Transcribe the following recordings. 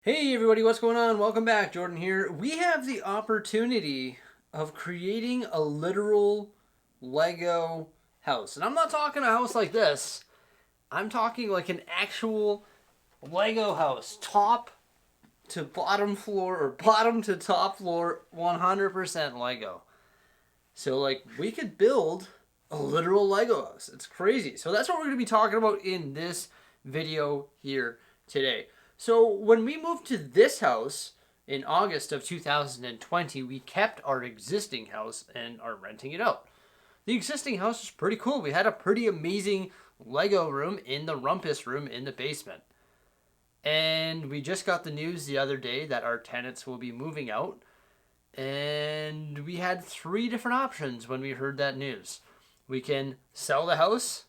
Hey everybody, what's going on? Welcome back. Jordan here. We have the opportunity of creating a literal Lego house. And I'm not talking a house like this. I'm talking like an actual Lego house. Top to bottom floor or bottom to top floor, 100% Lego. So like we could build a literal Lego house. It's crazy. So that's what we're going to be talking about in this video here today. So when we moved to this house in August of 2020, we kept our existing house and are renting it out. The existing house was pretty cool. We had a pretty amazing Lego room in the rumpus room in the basement. And we just got the news the other day that our tenants will be moving out. And we had three different options when we heard that news. We can sell the house,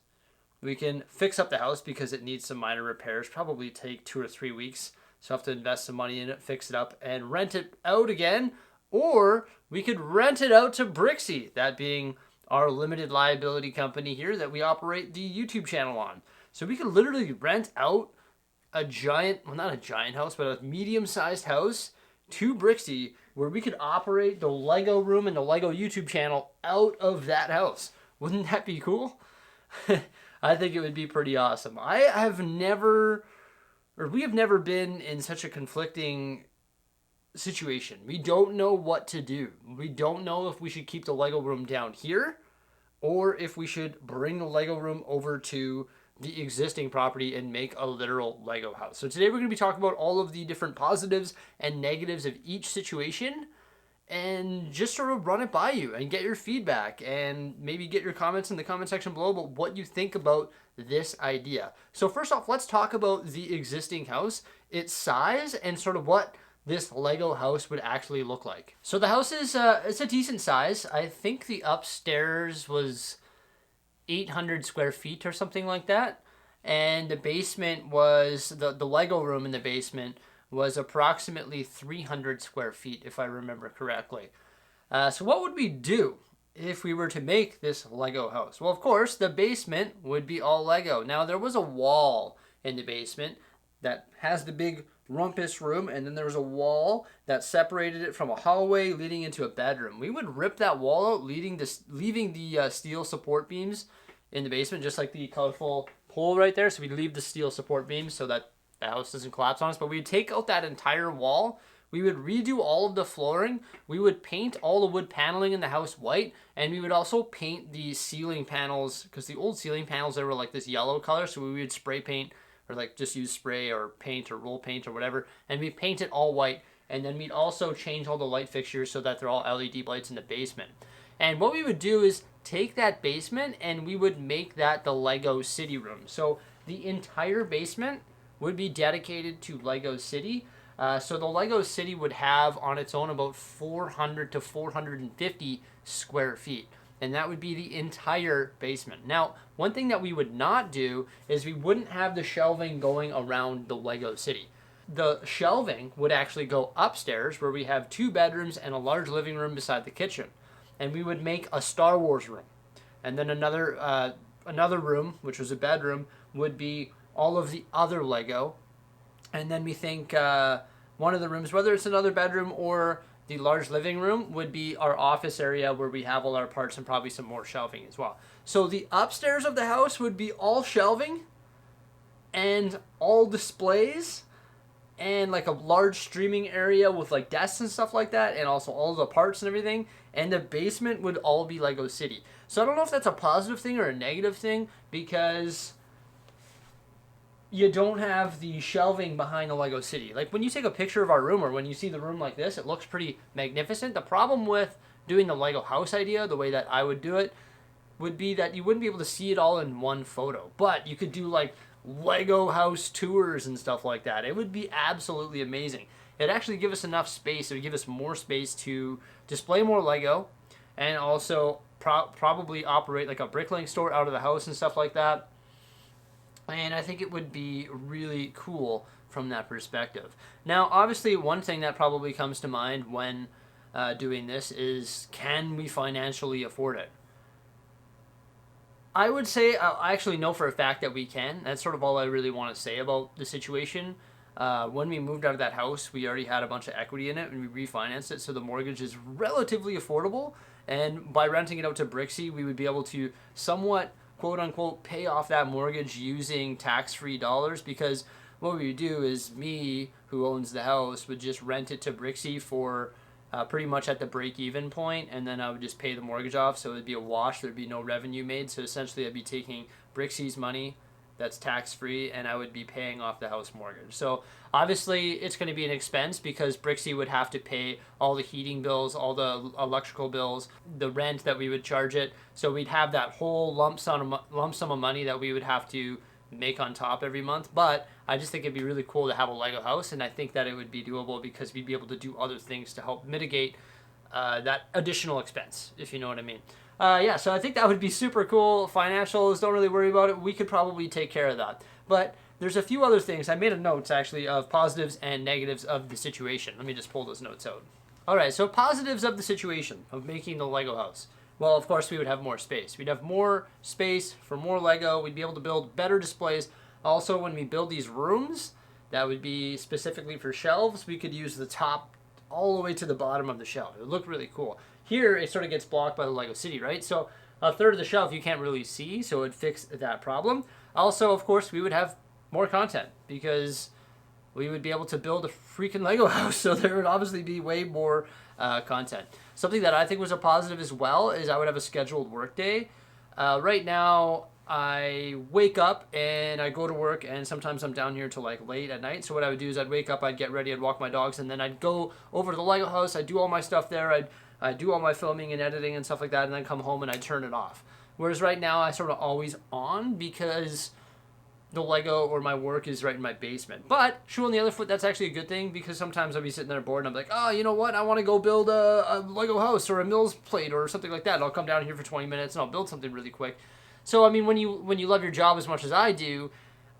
we can fix up the house because it needs some minor repairs, probably take 2 or 3 weeks. So I have to invest some money in it, fix it up, and rent it out again. Or we could rent it out to Bricksie, that being our limited liability company here that we operate the YouTube channel on. So we could literally rent out a giant, well, not a giant house, but a medium-sized house to Bricksie where we could operate the Lego room and the Lego YouTube channel out of that house. Wouldn't that be cool? I think it would be pretty awesome. We have never been in such a conflicting situation. We don't know what to do. We don't know if we should keep the Lego room down here or if we should bring the Lego room over to the existing property and make a literal Lego house. So today we're going to be talking about all of the different positives and negatives of each situation and just sort of run it by you and get your feedback and maybe get your comments in the comment section below about what you think about this idea. So first off, let's talk about the existing house, its size, and sort of what this Lego house would actually look like. So the house is it's a decent size. I think the upstairs was 800 square feet or something like that. And the basement was, the Lego room in the basement was approximately 300 square feet, if I remember correctly. So what would we do if we were to make this Lego house? Well, of course, the basement would be all Lego. Now, there was a wall in the basement that has the big rumpus room, and then there was a wall that separated it from a hallway leading into a bedroom. We would rip that wall out, leaving the steel support beams in the basement, just like the colorful pole right there. So we'd leave the steel support beams so that the house doesn't collapse on us. But we'd take out that entire wall. We would redo all of the flooring. We would paint all the wood paneling in the house white. And we would also paint the ceiling panels, because the old ceiling panels, they were like this yellow color. So we would spray paint, or like just use spray or paint or roll paint or whatever. And we'd paint it all white. And then we'd also change all the light fixtures so that they're all LED lights in the basement. And what we would do is take that basement and we would make that the Lego City room. So the entire basement would be dedicated to Lego City. So the Lego City would have on its own about 400 to 450 square feet. And that would be the entire basement. Now, one thing that we would not do is we wouldn't have the shelving going around the Lego City. The shelving would actually go upstairs where we have 2 bedrooms and a large living room beside the kitchen. And we would make a Star Wars room. And then another room, which was a bedroom, would be all of the other Lego. And then we think one of the rooms, whether it's another bedroom or the large living room, would be our office area where we have all our parts and probably some more shelving as well. So the upstairs of the house would be all shelving and all displays and like a large streaming area with like desks and stuff like that, and also all the parts and everything. And the basement would all be Lego City. So I don't know if that's a positive thing or a negative thing, because you don't have the shelving behind the Lego City. Like when you take a picture of our room, or when you see the room like this, it looks pretty magnificent. The problem with doing the Lego house idea, the way that I would do it, would be that you wouldn't be able to see it all in one photo. But you could do like Lego house tours and stuff like that. It would be absolutely amazing. It'd actually give us enough space. It would give us more space to display more Lego and also probably operate like a bricklaying store out of the house and stuff like that. And I think it would be really cool from that perspective. Now, obviously, one thing that probably comes to mind when doing this is, can we financially afford it? I would say I actually know for a fact that we can. That's sort of all I really want to say about the situation. When we moved out of that house, we already had a bunch of equity in it, and we refinanced it, so the mortgage is relatively affordable. And by renting it out to Bricksie, we would be able to somewhat, quote unquote, pay off that mortgage using tax-free dollars, because what we would do is me, who owns the house, would just rent it to Bricksie for pretty much at the break-even point, and then I would just pay the mortgage off, so it would be a wash. There'd be no revenue made, so essentially I'd be taking Bricksie's money that's tax-free, and I would be paying off the house mortgage. So obviously it's going to be an expense, because Bricksie would have to pay all the heating bills, all the electrical bills, the rent that we would charge it. So we'd have that whole lump sum of money that we would have to make on top every month. But I just think it'd be really cool to have a Lego house, and I think that it would be doable because we'd be able to do other things to help mitigate that additional expense, if you know what I mean. Yeah, so I think that would be super cool. Financials, don't really worry about it. We could probably take care of that. But there's a few other things. I made a notes, actually, of positives and negatives of the situation. Let me just pull those notes out. All right, so positives of the situation of making the Lego house. Well, of course, we would have more space. We'd have more space for more Lego. We'd be able to build better displays. Also, when we build these rooms, that would be specifically for shelves, we could use the top all the way to the bottom of the shelf. It would look really cool. Here, it sort of gets blocked by the Lego City, right? So a third of the shelf you can't really see, so it would fix that problem. Also, of course, we would have more content because we would be able to build a freaking Lego house, so there would obviously be way more content. Something that I think was a positive as well is I would have a scheduled work day. Right now, I wake up and I go to work, and sometimes I'm down here till like late at night. So what I would do is I'd wake up, I'd get ready, I'd walk my dogs, and then I'd go over to the Lego house. I'd do all my stuff there. I'd do all my filming and editing and stuff like that, and then come home and I'd turn it off. Whereas right now I sort of always on because the Lego or my work is right in my basement. But shoe on the other foot, that's actually a good thing, because sometimes I'll be sitting there bored and I'm like, oh, you know what? I want to go build a Lego house or a Mills plate or something like that. And I'll come down here for 20 minutes and I'll build something really quick. So, I mean, when you love your job as much as I do,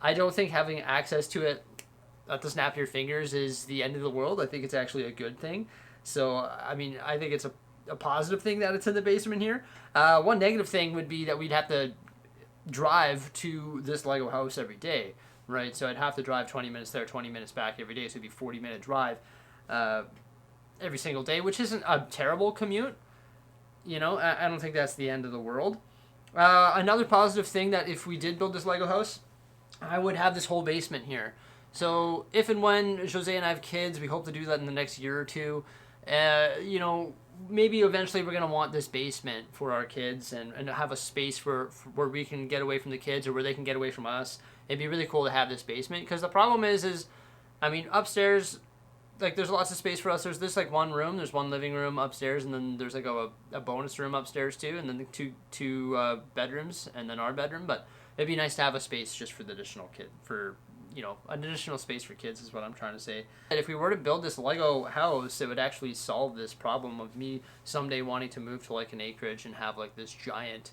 I don't think having access to it at the snap of your fingers is the end of the world. I think it's actually a good thing. So, I mean, I think it's a positive thing that it's in the basement here. One negative thing would be that we'd have to drive to this Lego house every day, right? So I'd have to drive 20 minutes there, 20 minutes back every day. So it'd be a 40-minute drive every single day, which isn't a terrible commute. You know, I don't think that's the end of the world. Another positive thing, that if we did build this Lego house, I would have this whole basement here. So if and when Jose and I have kids, we hope to do that in the next year or two. You know, maybe eventually we're going to want this basement for our kids and have a space where we can get away from the kids, or where they can get away from us. It'd be really cool to have this basement, because the problem is, I mean, upstairs, like, there's lots of space for us. There's this, like, one room. There's one living room upstairs, and then there's, like, a bonus room upstairs, too, and then the two bedrooms, and then our bedroom. But it'd be nice to have a space just for the additional kid, for, you know, an additional space for kids is what I'm trying to say. And if we were to build this Lego house, it would actually solve this problem of me someday wanting to move to, like, an acreage and have, like, this giant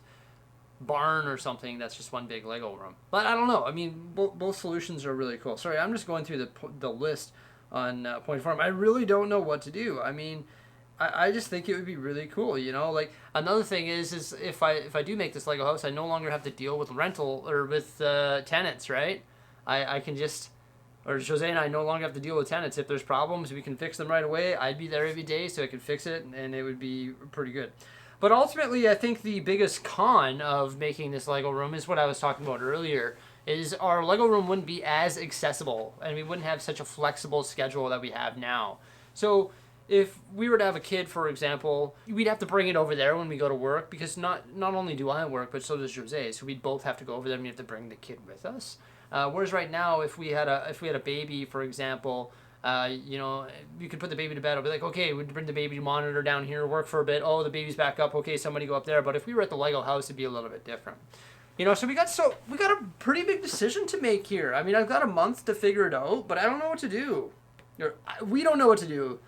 barn or something that's just one big Lego room. But I don't know. I mean, both solutions are really cool. Sorry, I'm just going through the list on Point Farm. I really don't know what to do. I mean, I just think it would be really cool, you know? Like, another thing is if I do make this Lego house, I no longer have to deal with rental or with tenants, right? I can just, or Jose and I no longer have to deal with tenants. If there's problems, we can fix them right away. I'd be there every day, so I could fix it, and it would be pretty good. But ultimately, I think the biggest con of making this Lego room is what I was talking about earlier, is our Lego room wouldn't be as accessible, and we wouldn't have such a flexible schedule that we have now. So if we were to have a kid, for example, we'd have to bring it over there when we go to work, because not only do I work, but so does Jose. So we'd both have to go over there, and we have to bring the kid with us. Whereas right now, if we had a baby, for example, you know, you could put the baby to bed. I'll be like, okay, we'd bring the baby monitor down here, work for a bit. Oh, the baby's back up. Okay, somebody go up there. But if we were at the Lego house, it'd be a little bit different. You know, so we got a pretty big decision to make here. I mean, I've got a month to figure it out, but I don't know what to do. We don't know what to do.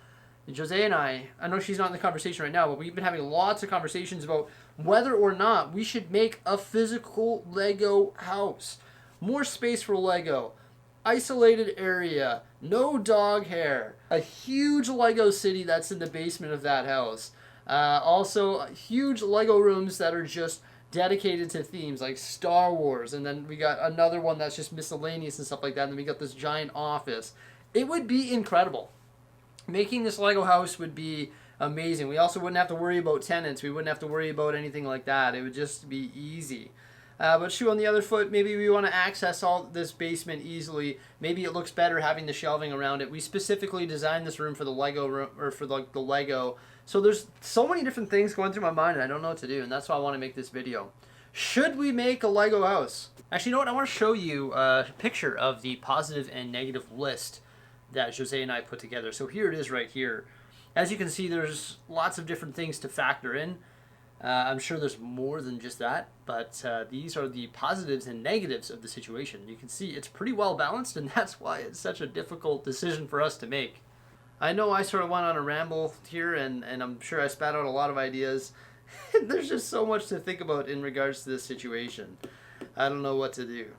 Jose and I know she's not in the conversation right now, but we've been having lots of conversations about whether or not we should make a physical Lego house. More space for Lego. Isolated area. No dog hair. A huge Lego city that's in the basement of that house. Also, huge Lego rooms that are just dedicated to themes like Star Wars, and then we got another one that's just miscellaneous and stuff like that, and then we got this giant office. It would be incredible. Making this Lego house would be amazing. We also wouldn't have to worry about tenants. We wouldn't have to worry about anything like that. It would just be easy. But shoe on the other foot, maybe we want to access all this basement easily. Maybe it looks better having the shelving around it. We specifically designed this room for the Lego room, or for the Lego. So there's so many different things going through my mind, and I don't know what to do, and that's why I want to make this video. Should we make a Lego house? Actually, you know what? I want to show you a picture of the positive and negative list that Jose and I put together. So here it is right here. As you can see, there's lots of different things to factor in. I'm sure there's more than just that, but these are the positives and negatives of the situation. You can see it's pretty well balanced, and that's why it's such a difficult decision for us to make. I know I sort of went on a ramble here, and I'm sure I spat out a lot of ideas. There's just so much to think about in regards to this situation. I don't know what to do.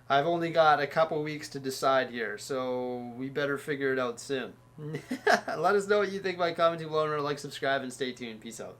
I've only got a couple weeks to decide here, so we better figure it out soon. Let us know what you think by commenting below, and like, subscribe, and stay tuned. Peace out.